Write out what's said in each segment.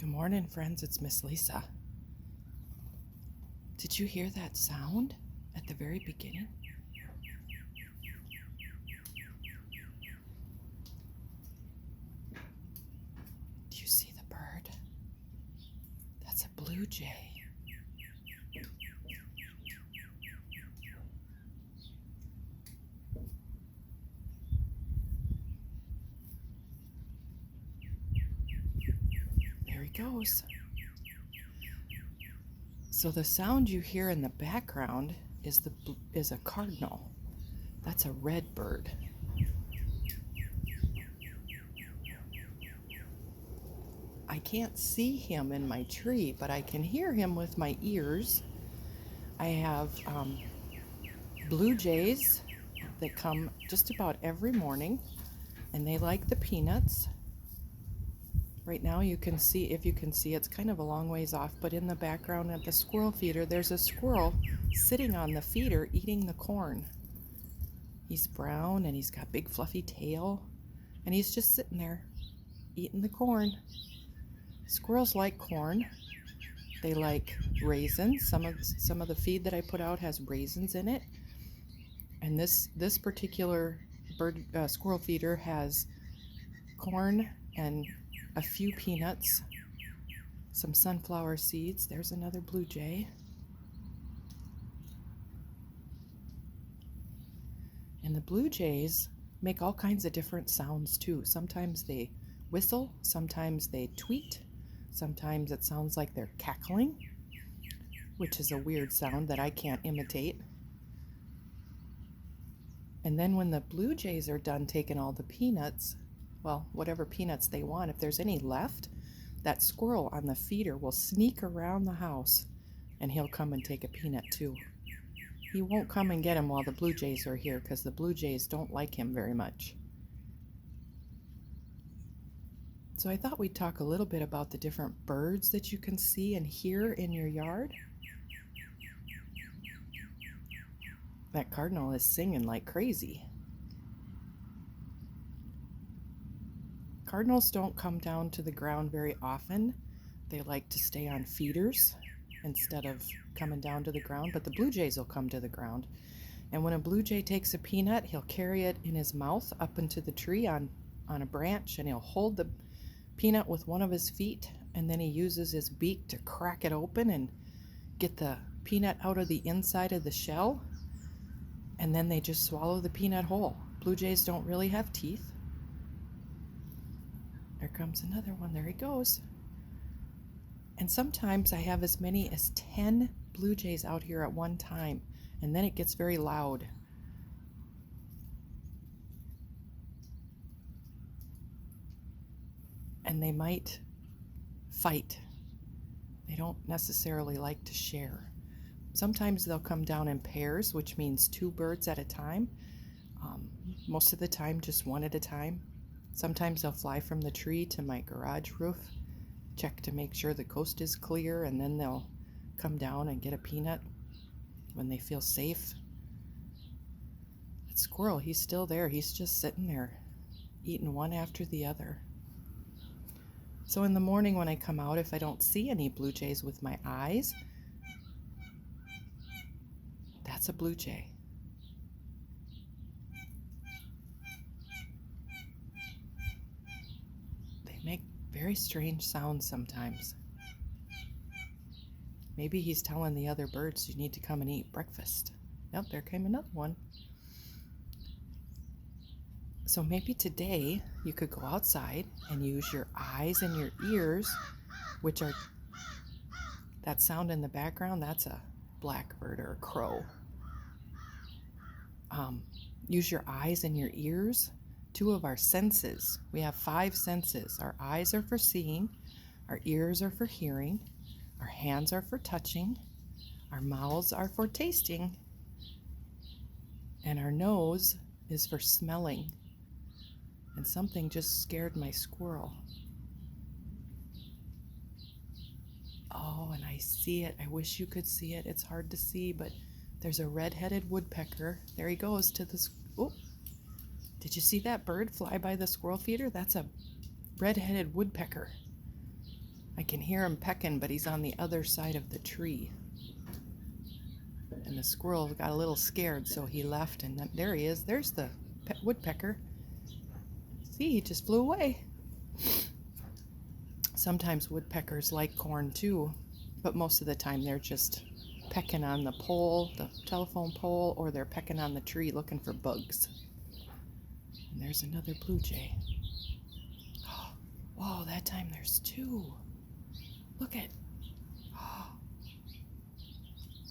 Good morning, friends. It's Miss Lisa. Did you hear that sound at the very beginning? Do you see the bird? That's a blue jay. There he goes. So the sound you hear in the background is a cardinal. That's a red bird. I can't see him in my tree, but I can hear him with my ears. I have blue jays that come just about every morning, and they like the peanuts. Right now you can see, if you can see, it's kind of a long ways off, but in the background at the squirrel feeder, there's a squirrel sitting on the feeder eating the corn. He's brown and he's got big fluffy tail, and he's just sitting there eating the corn. Squirrels like corn. They like raisins. Some of the feed that I put out has raisins in it. And this particular squirrel feeder has corn and a few peanuts, some sunflower seeds. There's another blue jay. And the blue jays make all kinds of different sounds too. Sometimes they whistle, sometimes they tweet, sometimes it sounds like they're cackling, which is a weird sound that I can't imitate. And then when the blue jays are done taking all the peanuts, well, whatever peanuts they want, if there's any left, that squirrel on the feeder will sneak around the house and he'll come and take a peanut too. He won't come and get him while the blue jays are here because the blue jays don't like him very much. So I thought we'd talk a little bit about the different birds that you can see and hear in your yard. That cardinal is singing like crazy. Cardinals don't come down to the ground very often. They like to stay on feeders instead of coming down to the ground, but the blue jays will come to the ground. And when a blue jay takes a peanut, he'll carry it in his mouth up into the tree on a branch, and he'll hold the peanut with one of his feet, and then he uses his beak to crack it open and get the peanut out of the inside of the shell, and then they just swallow the peanut whole. Blue jays don't really have teeth. There comes another one. There he goes. And sometimes I have as many as 10 blue jays out here at one time, and then it gets very loud. And they might fight. They don't necessarily like to share. Sometimes they'll come down in pairs, which means 2 birds at a time. Most of the time, just one at a time. Sometimes they'll fly from the tree to my garage roof, check to make sure the coast is clear, and then they'll come down and get a peanut when they feel safe. That squirrel, he's still there. He's just sitting there, eating one after the other. So in the morning when I come out, if I don't see any blue jays with my eyes, that's a blue jay. Make very strange sounds sometimes. Maybe he's telling the other birds you need to come and eat breakfast. Yep, there came another one. So maybe today you could go outside and use your eyes and your ears, which are that sound in the background, that's a blackbird or a crow. Use your eyes and your ears. 2 of our senses. We have 5 senses. Our eyes are for seeing, our ears are for hearing, our hands are for touching, our mouths are for tasting, and our nose is for smelling. And something just scared my squirrel. Oh, and I see it. I wish you could see it. It's hard to see, but there's a red-headed woodpecker. There he goes to the... Oh. Did you see that bird fly by the squirrel feeder? That's a red-headed woodpecker. I can hear him pecking, but he's on the other side of the tree. And the squirrel got a little scared, so he left, and then, there he is. There's the woodpecker. See, he just flew away. Sometimes woodpeckers like corn too, but most of the time they're just pecking on the pole, the telephone pole, or they're pecking on the tree looking for bugs. And there's another blue jay. Oh, whoa, that time there's two. Look at, oh,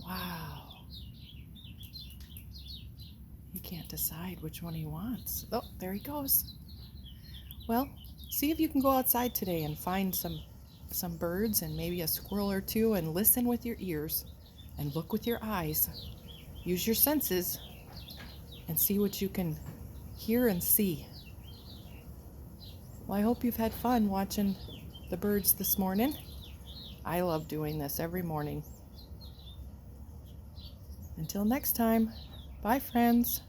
wow. He can't decide which one he wants. Oh, there he goes. Well, see if you can go outside today and find some birds and maybe a squirrel or two, and listen with your ears and look with your eyes. Use your senses and see what you can hear and see. Well, I hope you've had fun watching the birds this morning. I love doing this every morning. Until next time, bye friends.